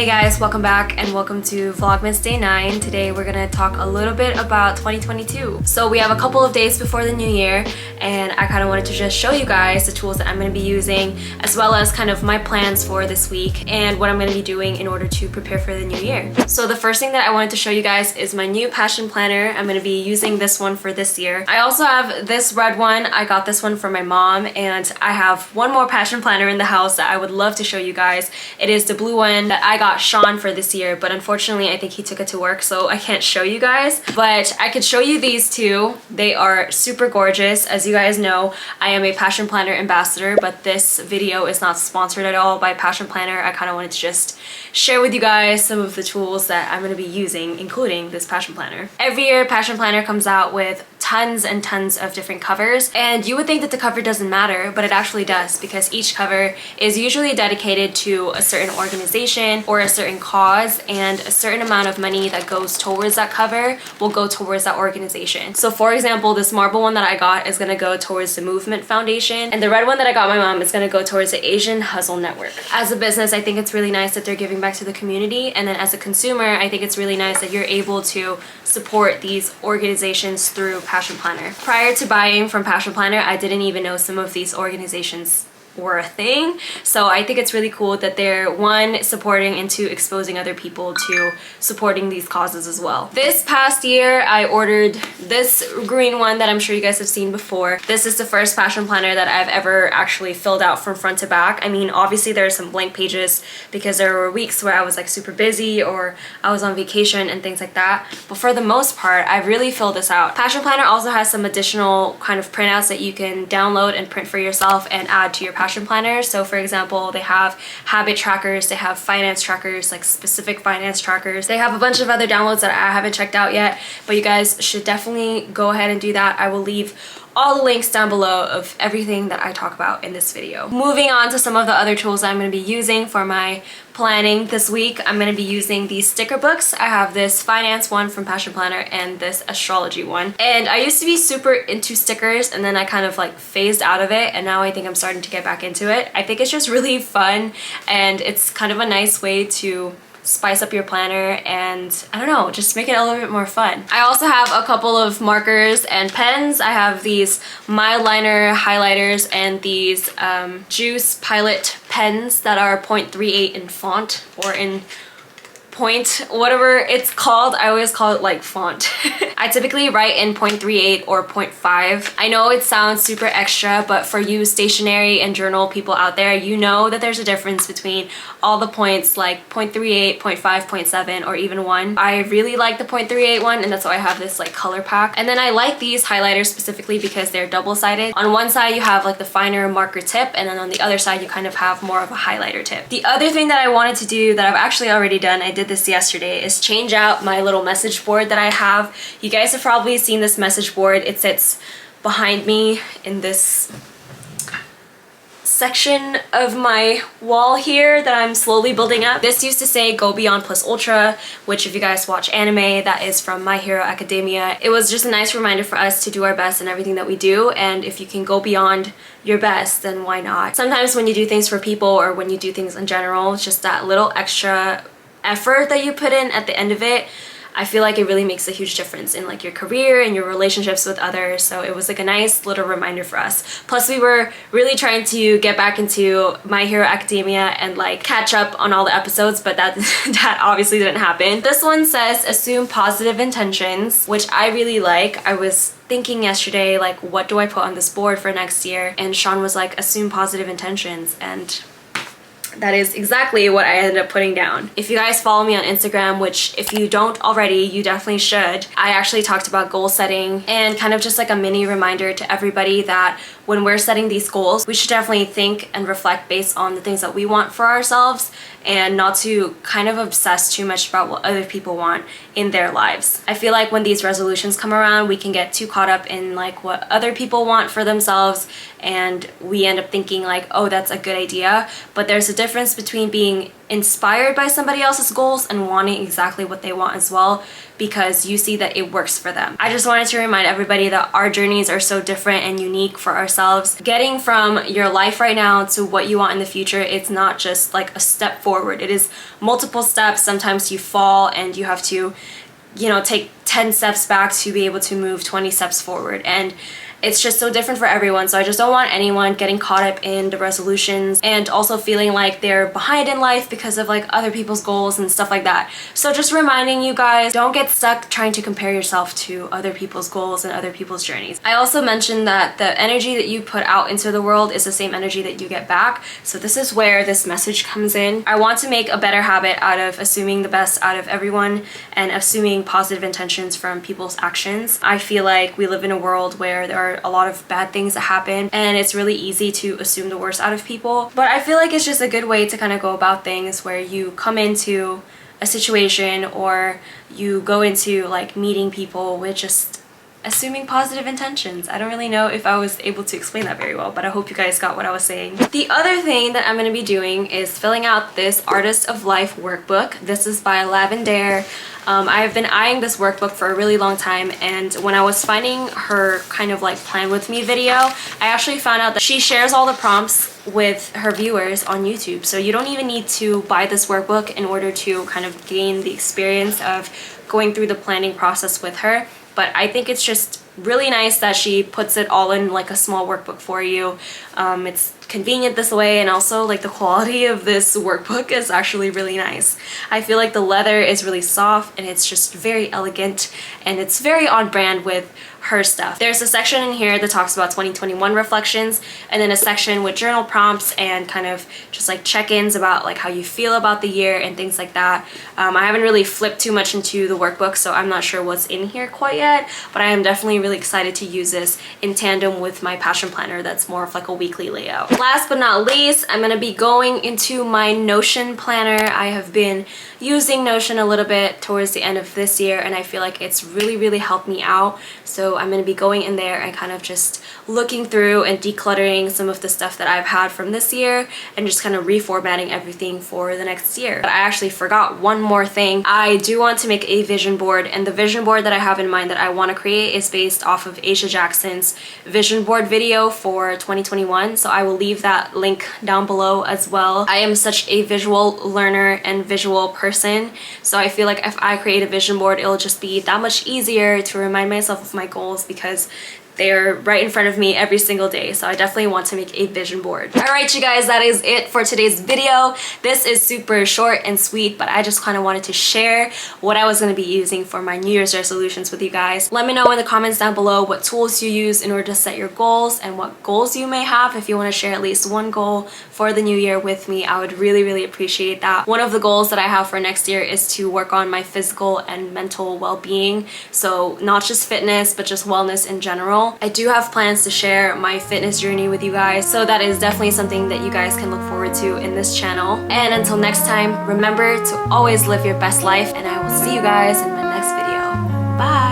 guys, welcome back and welcome to Vlogmas Day 9. Today we're gonna talk a little bit about 2022. So we have a couple of days before the new year and I kind of wanted to just show you guys the tools that I'm gonna be using as well as kind of my plans for this week and what I'm gonna be doing in order to prepare for the new year. So the first thing that I wanted to show you guys is my new passion planner. I'm gonna be using this one for this year. I also have this red one. I got this one for my mom and I have one more passion planner in the house that I would love to show you guys. It is the blue one that I got Sean for this year, but unfortunately I think he took it to work, so I can't show you guys. But I could show you these two. They are super gorgeous. As you guys know, I am a passion planner ambassador, but this video is not sponsored at all by Passion Planner. I kind of wanted to just share with you guys some of the tools that I'm going to be using, including this passion planner. Every year Passion Planner comes out with tons and tons of different covers, and you would think that the cover doesn't matter, but it actually does, because each cover is usually dedicated to a certain organization or a certain cause, and a certain amount of money that goes towards that cover will go towards that organization. So for example, this marble one that I got is going to go towards the Movement Foundation, and the red one that I got my mom is going to go towards the Asian Hustle Network. As a business, I think it's really nice that they're giving back to the community, and then as a consumer, I think it's really nice that you're able to support these organizations through Passion Planner. Prior to buying from Passion Planner, I didn't even know some of these organizations were a thing, so I think it's really cool that they're one, supporting, and two, exposing other people to supporting these causes as well. This past year I ordered this green one that I'm sure you guys have seen before. This is the first passion planner that I've ever actually filled out from front to back. I mean, obviously there are some blank pages because there were weeks where I was like super busy or I was on vacation and things like that, but for the most part I've really filled this out. Passion Planner also has some additional kind of printouts that you can download and print for yourself and add to your passion planner. So for example, they have habit trackers, they have finance trackers, like specific finance trackers. They have a bunch of other downloads that I haven't checked out yet, but you guys should definitely go ahead and do that. I will leave all the links down below of everything that I talk about in this video. Moving on to some of the other tools I'm going to be using for my planning this week, I'm going to be using these sticker books. I have this finance one from Passion Planner and this astrology one. And I used to be super into stickers and then I kind of like phased out of it, and now I think I'm starting to get back into it. I think it's just really fun and it's kind of a nice way to spice up your planner and I don't know, just make it a little bit more fun. I also have a couple of markers and pens. I have these mild liner highlighters and these Juice Pilot pens that are 0.38 in font, or in point, whatever it's called. I always call it like font. I typically write in 0.38 or 0.5. I know it sounds super extra, but for you stationery and journal people out there, you know that there's a difference between all the points like 0.38, 0.5, 0.7, or even 1. I really like the 0.38 one, and that's why I have this like color pack. And then I like these highlighters specifically because they're double-sided. On one side you have like the finer marker tip, and then on the other side you kind of have more of a highlighter tip. The other thing that I wanted to do that I've actually already done, I did this yesterday, is change out my little message board that I have. You guys have probably seen this message board. It sits behind me in this section of my wall here that I'm slowly building up. This used to say Go Beyond Plus Ultra, which if you guys watch anime, that is from My Hero Academia. It was just a nice reminder for us to do our best in everything that we do, and if you can go beyond your best, then why not? Sometimes when you do things for people or when you do things in general, it's just that little extra effort that you put in at the end of it, I feel like it really makes a huge difference in like your career and your relationships with others. So it was like a nice little reminder for us. Plus we were really trying to get back into My Hero Academia and like catch up on all the episodes, but that obviously didn't happen. This one says assume positive intentions, which I really like. I was thinking yesterday, like, what do I put on this board for next year? And Sean was like, assume positive intentions, and that is exactly what I ended up putting down. If you guys follow me on Instagram, which if you don't already, you definitely should, I actually talked about goal setting and kind of just like a mini reminder to everybody that when we're setting these goals, we should definitely think and reflect based on the things that we want for ourselves and not to kind of obsess too much about what other people want in their lives. I feel like when these resolutions come around, we can get too caught up in like what other people want for themselves, and we end up thinking like, oh, that's a good idea. But there's a difference between being inspired by somebody else's goals and wanting exactly what they want as well, because you see that it works for them. I just wanted to remind everybody that our journeys are so different and unique for ourselves. Getting from your life right now to what you want in the future, it's not just like a step forward. It is multiple steps. Sometimes you fall and you have to, you know, take 10 steps back to be able to move 20 steps forward. And it's just so different for everyone. So I just don't want anyone getting caught up in the resolutions and also feeling like they're behind in life because of like other people's goals and stuff like that. So just reminding you guys, don't get stuck trying to compare yourself to other people's goals and other people's journeys. I also mentioned that the energy that you put out into the world is the same energy that you get back. So this is where this message comes in. I want to make a better habit out of assuming the best out of everyone and assuming positive intentions from people's actions. I feel like we live in a world where there are a lot of bad things that happen and it's really easy to assume the worst out of people, but I feel like it's just a good way to kind of go about things, where you come into a situation or you go into like meeting people with just assuming positive intentions. I don't really know if I was able to explain that very well, but I hope you guys got what I was saying. The other thing that I'm going to be doing is filling out this Artist of Life workbook. This is by Lavendaire. I have been eyeing this workbook for a really long time, and when I was finding her kind of like plan with me video, I actually found out that she shares all the prompts with her viewers on YouTube. So you don't even need to buy this workbook in order to kind of gain the experience of going through the planning process with her. But I think it's just really nice that she puts it all in like a small workbook for you. It's convenient this way, and also like the quality of this workbook is actually really nice. I feel like the leather is really soft and it's just very elegant, and it's very on brand with her stuff. There's a section in here that talks about 2021 reflections, and then a section with journal prompts and kind of just like check-ins about like how you feel about the year and things like that. I haven't really flipped too much into the workbook, so I'm not sure what's in here quite yet, but I am definitely really excited to use this in tandem with my passion planner that's more of like a weekly layout. Last but not least, I'm going to be going into my Notion planner. I have been using Notion a little bit towards the end of this year, and I feel like it's really helped me out. So I'm going to be going in there and kind of just looking through and decluttering some of the stuff that I've had from this year and just kind of reformatting everything for the next year. But I actually forgot one more thing. I do want to make a vision board, and the vision board that I have in mind that I want to create is based off of Asia Jackson's vision board video for 2021. So I will leave that link down below as well. I am such a visual learner and visual person, so I feel like if I create a vision board, it'll just be that much easier to remind myself of my goals, because they're right in front of me every single day. So I definitely want to make a vision board. All right, you guys, that is it for today's video. This is super short and sweet, but I just kind of wanted to share what I was going to be using for my New Year's resolutions with you guys. Let me know in the comments down below what tools you use in order to set your goals and what goals you may have. If you want to share at least one goal for the new year with me, I would really appreciate that. One of the goals that I have for next year is to work on my physical and mental well-being. So not just fitness, but just wellness in general. I do have plans to share my fitness journey with you guys, so that is definitely something that you guys can look forward to in this channel. And until next time, remember to always live your best life, and I will see you guys in my next video. Bye!